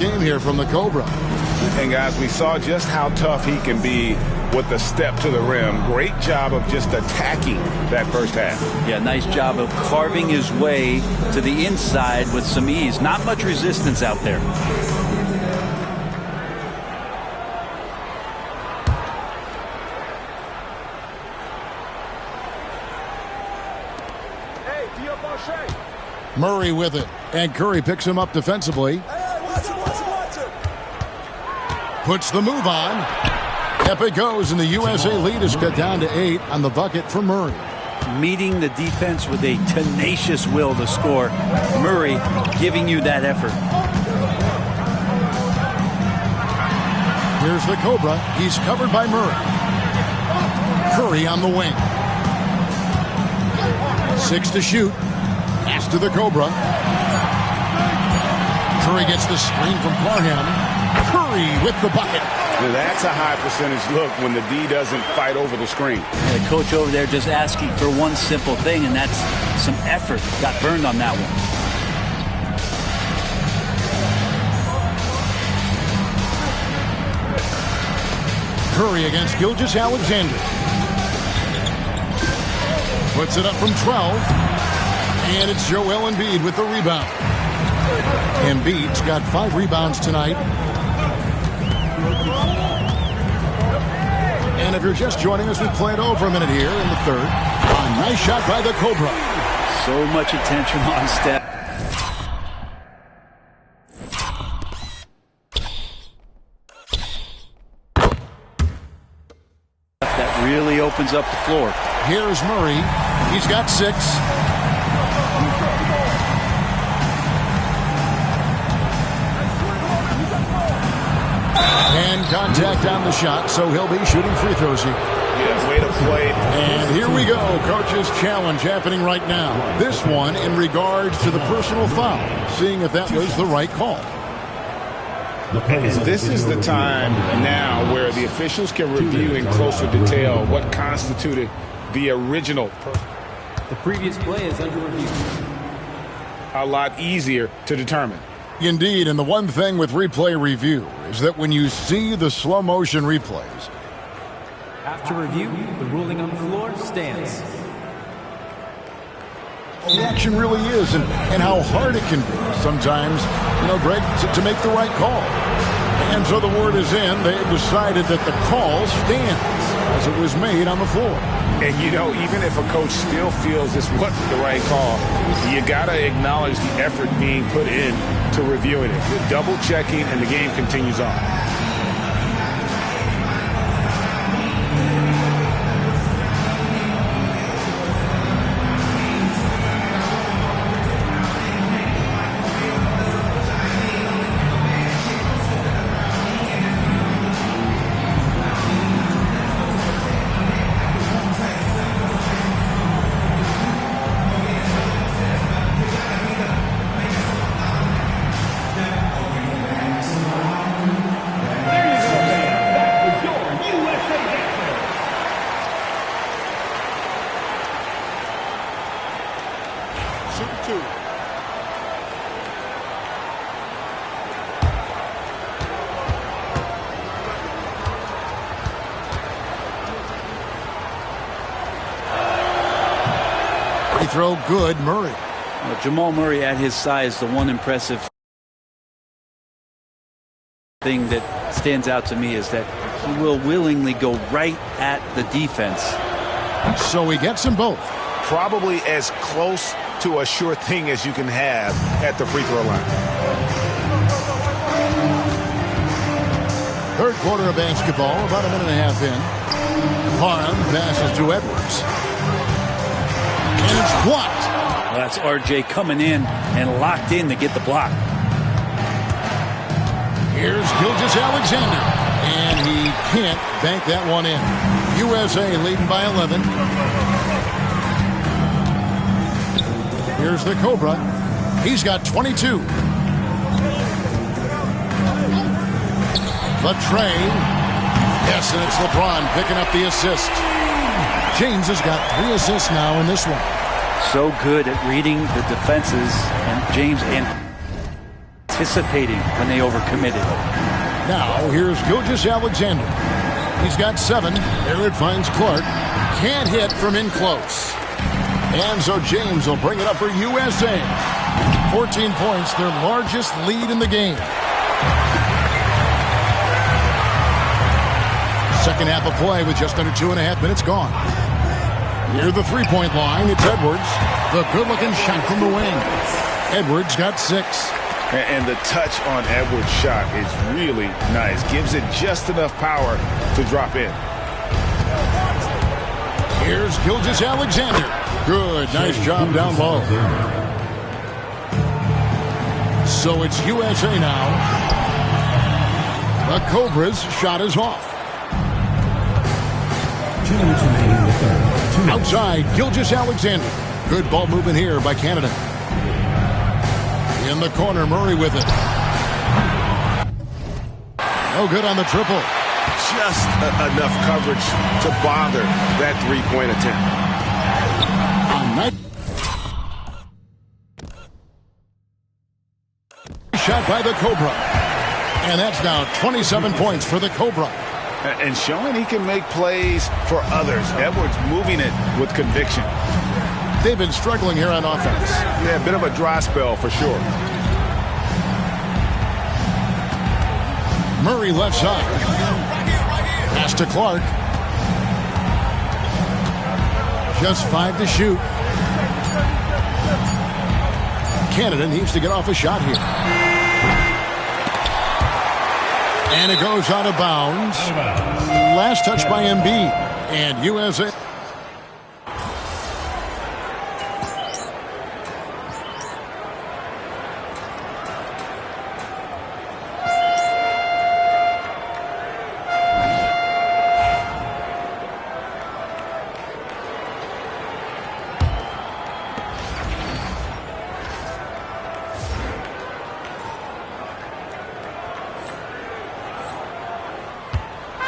game here from the Cobra. And guys, we saw just how tough he can be with the step to the rim. Great job of just attacking that first half. Yeah, nice job of carving his way to the inside with some ease. Not much resistance out there. Murray with it, and Curry picks him up defensively. Puts the move on. Up it goes, and the USA lead is cut down to 8 on the bucket for Murray. Meeting the defense with a tenacious will to score. Murray giving you that effort. Here's the Cobra. He's covered by Murray. Curry on the wing. 6 to shoot. Pass to the Cobra. Curry gets the screen from Parham. Curry with the bucket. Now that's a high percentage look when the D doesn't fight over the screen. And the coach over there just asking for one simple thing, and that's some effort. Got burned on that one. Curry against Gilgeous-Alexander. Puts it up from 12. And it's Joel Embiid with the rebound. Embiid's got 5 rebounds tonight. And if you're just joining us, we played over a minute here in the third. A nice shot by the Cobra. So much attention on Steph. That really opens up the floor. Here's Murray. He's got 6. And contact on the shot, so he'll be shooting free throws here. Yeah, way to play. And here we go. Coach's challenge happening right now. This one in regards to the personal foul, seeing if that was the right call. And this is the time now where the officials can review in closer detail what constituted the original. The previous play is under review. A lot easier to determine. Indeed, and the one thing with replay review is that when you see the slow motion replays, after review, the ruling on the floor stands. The action really is, and how hard it can be sometimes, Greg, to make the right call. And so the word is in. They decided that the call stands as it was made on the floor. And, even if a coach still feels this wasn't the right call, you got to acknowledge the effort being put in to reviewing it. The double checking, and the game continues on. Throw good, Murray. Well, Jamal Murray at his size, the one impressive thing that stands out to me is that he will willingly go right at the defense. So he gets them both. Probably as close to a sure thing as you can have at the free throw line. Third quarter of basketball, about a minute and a half in. Parham passes to Edwards. And it's blocked. Well, that's RJ coming in and locked in to get the block. Here's Gilgeous-Alexander. And he can't bank that one in. USA leading by 11. Here's the Cobra. He's got 22. The tray. Yes, and it's LeBron picking up the assist. James has got 3 assists now in this one. So good at reading the defenses, and James and anticipating when they overcommitted. Now here's Gilgeous Alexander. He's got 7. There it finds Clark. Can't hit from in close. And so James will bring it up for USA. 14 points, their largest lead in the game. Second half of play with just under 2.5 minutes gone. Near the three-point line, it's Edwards. The good-looking shot from the wing. Edwards got 6. And the touch on Edwards' shot is really nice. Gives it just enough power to drop in. Here's Gilgeous Alexander. Good, nice job down low. So it's USA now. The Cobras' shot is off. 2 minutes remaining in the third. Outside, Gilgeous Alexander. Good ball movement here by Canada. In the corner, Murray with it. No good on the triple. Just enough coverage to bother that three-point attempt. Shot by the Cobra. And that's now 27 points for the Cobra. And showing he can make plays for others. Edwards moving it with conviction. They've been struggling here on offense. Yeah, a bit of a dry spell for sure. Murray left side. Pass to Clark. Just 5 to shoot. Canada needs to get off a shot here. And it goes out of bounds. Last touch by Embiid. And USA.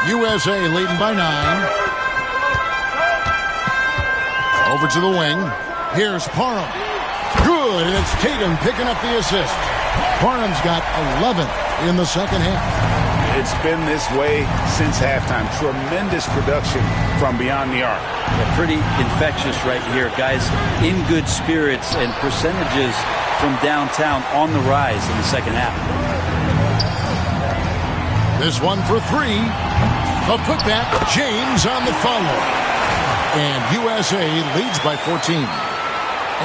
USA leading by 9. Over to the wing. Here's Parham. Good, and it's Tatum picking up the assist. Parham's got 11 in the second half. It's been this way since halftime. Tremendous production from beyond the arc. Yeah, pretty infectious right here. Guys in good spirits and percentages from downtown on the rise in the second half. This one for 3. A putback, James on the follow. And USA leads by 14.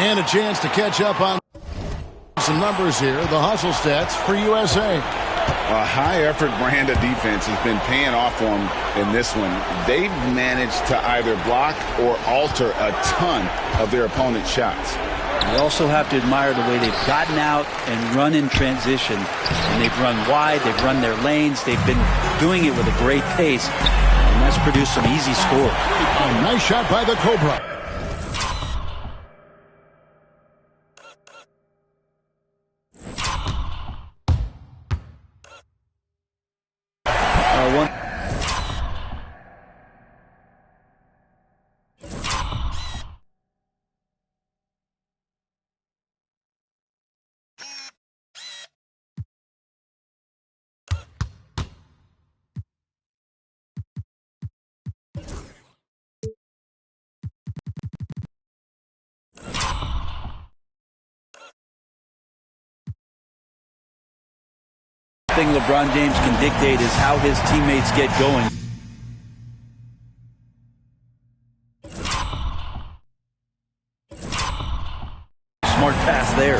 And a chance to catch up on some numbers here. The hustle stats for USA. A high-effort brand of defense has been paying off for them in this one. They've managed to either block or alter a ton of their opponent's shots. You also have to admire the way they've gotten out and run in transition. And they've run wide, they've run their lanes, they've been doing it with a great pace. And that's produced some easy scores. A nice shot by the Cobra. Thing LeBron James can dictate is how his teammates get going. Smart pass there.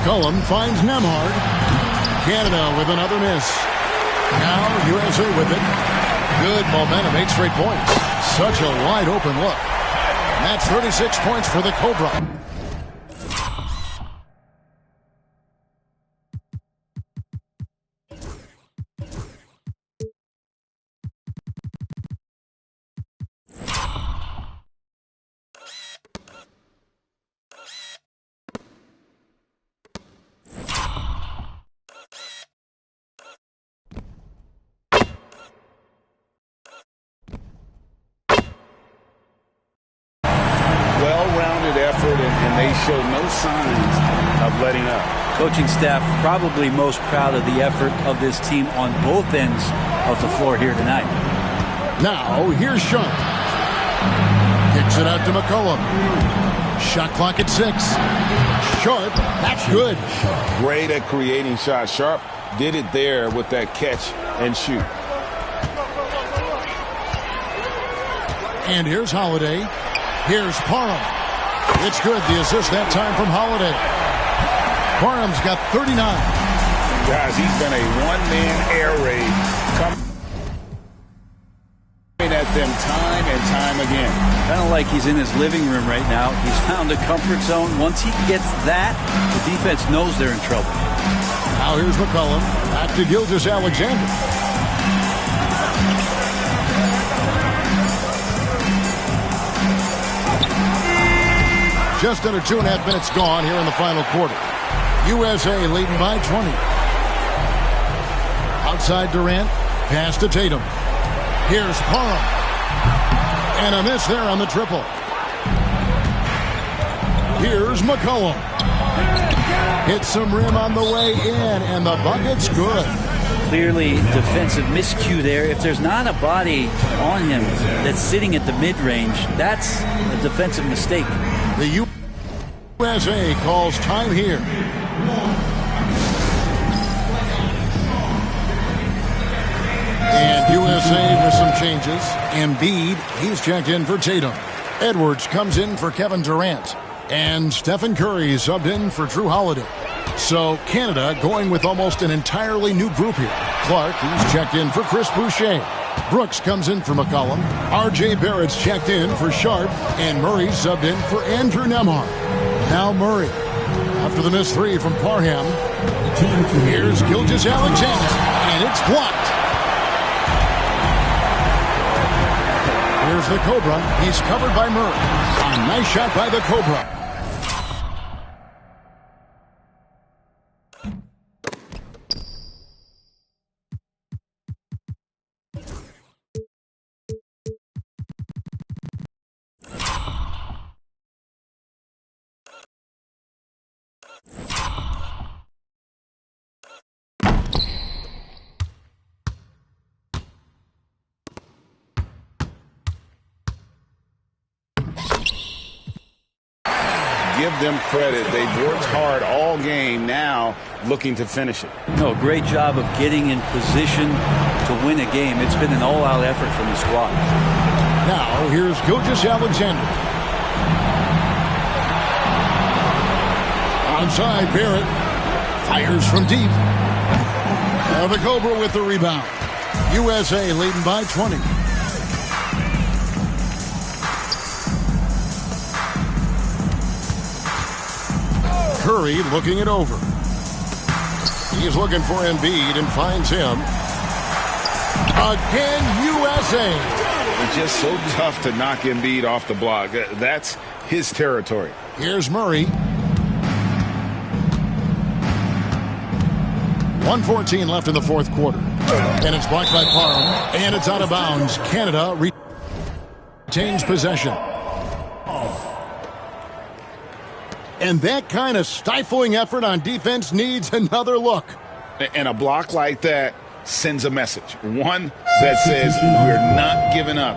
McCollum finds Nembhard. Canada with another miss. Now USA with it. Good momentum, 8 straight points. Such a wide open look. And that's 36 points for the Cobra. Well-rounded effort, and they show no signs of letting up. Coaching staff probably most proud of the effort of this team on both ends of the floor here tonight. Now, here's Sharp. Kicks it out to McCollum. Shot clock at 6. Sharp, that's good. Great at creating shots. Sharp did it there with that catch and shoot. And here's Holiday. Here's Parham. It's good. The assist that time from Holiday. Parham's got 39. Guys, he's been a one-man air raid coming at them time and time again. Kind of like he's in his living room right now. He's found a comfort zone. Once he gets that, the defense knows they're in trouble. Now here's McCollum. Back to Gilgeous-Alexander. Just under 2.5 minutes gone here in the final quarter. USA leading by 20. Outside Durant. Pass to Tatum. Here's Parham. And a miss there on the triple. Here's McCollum. Hits some rim on the way in, and the bucket's good. Clearly defensive miscue there. If there's not a body on him that's sitting at the mid-range, that's a defensive mistake. The USA calls time here. And USA with some changes. Embiid, he's checked in for Tatum. Edwards comes in for Kevin Durant. And Stephen Curry subbed in for Drew Holiday. So Canada going with almost an entirely new group here. Clark, he's checked in for Chris Boucher. Brooks comes in for McCollum. R.J. Barrett's checked in for Sharp. And Murray subbed in for Andrew Nembhard. Now Murray. After the missed 3 from Parham. Here's Gilgeous-Alexander. And it's blocked. Here's the Cobra. He's covered by Murray. A nice shot by the Cobra. Give them credit. They've worked hard all game, now looking to finish it. No, great job of getting in position to win a game. It's been an all-out effort from the squad. Now, here's Gilgeous-Alexander. Onside, Barrett. Fires from deep. The Cobra with the rebound. USA leading by 20. Curry looking it over. He's looking for Embiid and finds him. Again, USA. It's just so tough to knock Embiid off the block. That's his territory. Here's Murray. 1:14 left in the fourth quarter. And it's blocked by Parham. And it's out of bounds. Canada retains possession. And that kind of stifling effort on defense needs another look. And a block like that sends a message. One that says we're not giving up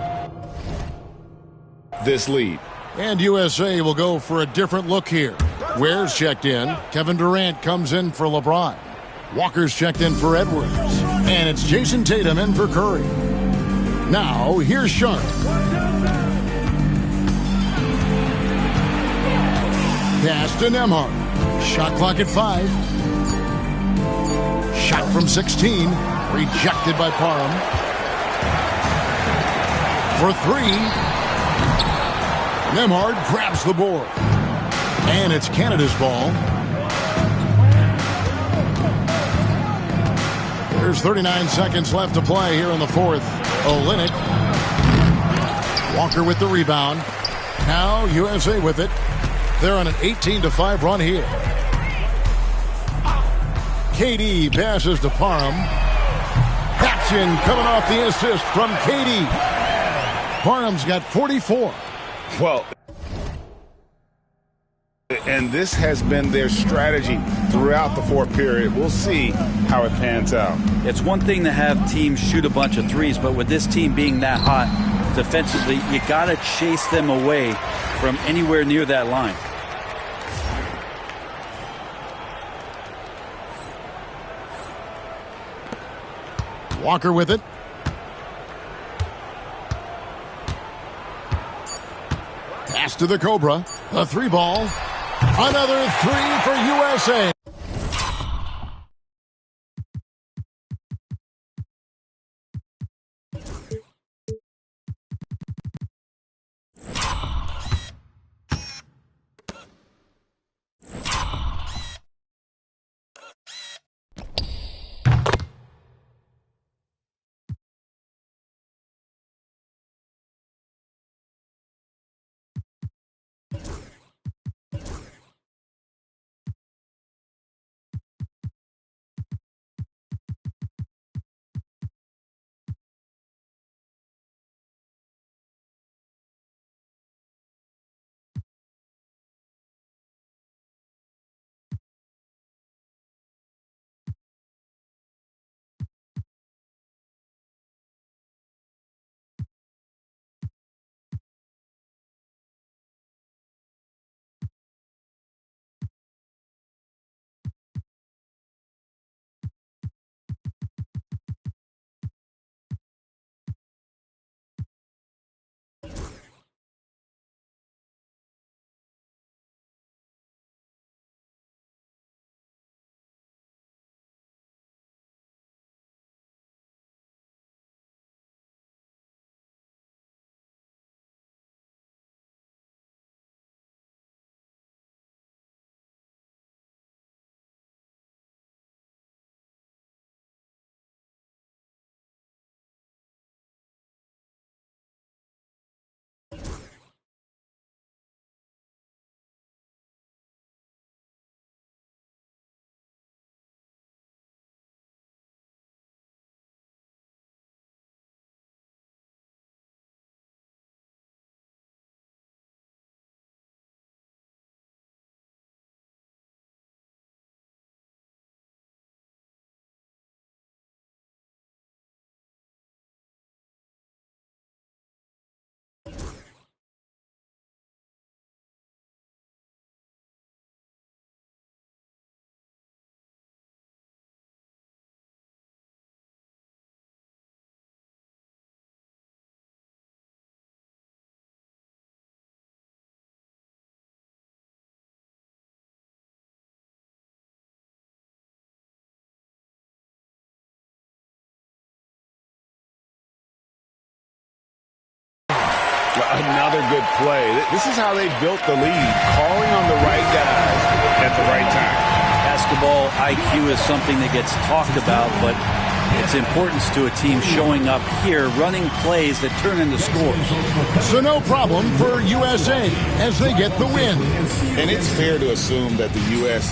this lead. And USA will go for a different look here. Ware's checked in. Kevin Durant comes in for LeBron. Walker's checked in for Edwards. And it's Jason Tatum in for Curry. Now, here's Sharp. Pass to Nembhard. Shot clock at 5. Shot from 16. Rejected by Parham. For 3. Nembhard grabs the board. And it's Canada's ball. There's 39 seconds left to play here in the fourth. Olynyk. Walker with the rebound. Now USA with it. They're on an 18-5 run here. KD passes to Parham. Action coming off the assist from KD. Parham's got 44. Well, and this has been their strategy throughout the fourth period. We'll see how it pans out. It's one thing to have teams shoot a bunch of threes, but with this team being that hot defensively, you got to chase them away from anywhere near that line. Walker with it. Pass to the Cobra. A 3-ball. Another 3 for USA. Another good play. This is how they built the lead, calling on the right guys at the right time. Basketball IQ is something that gets talked about, but its importance to a team showing up here, running plays that turn into scores. So no problem for USA as they get the win. And it's fair to assume that the U.S.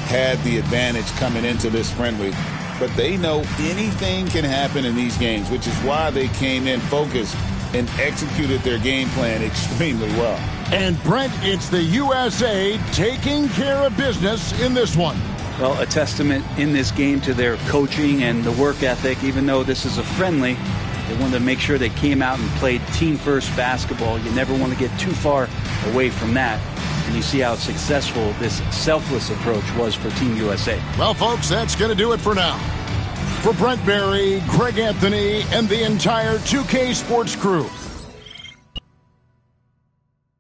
had the advantage coming into this friendly, but they know anything can happen in these games, which is why they came in focused and executed their game plan extremely well. And Brent, it's the USA taking care of business in this one. Well, a testament in this game to their coaching and the work ethic. Even though this is a friendly, they wanted to make sure they came out and played team-first basketball. You never want to get too far away from that. And you see how successful this selfless approach was for Team USA. Well, folks, that's going to do it for now. For Brent Barry, Greg Anthony, and the entire 2K Sports crew,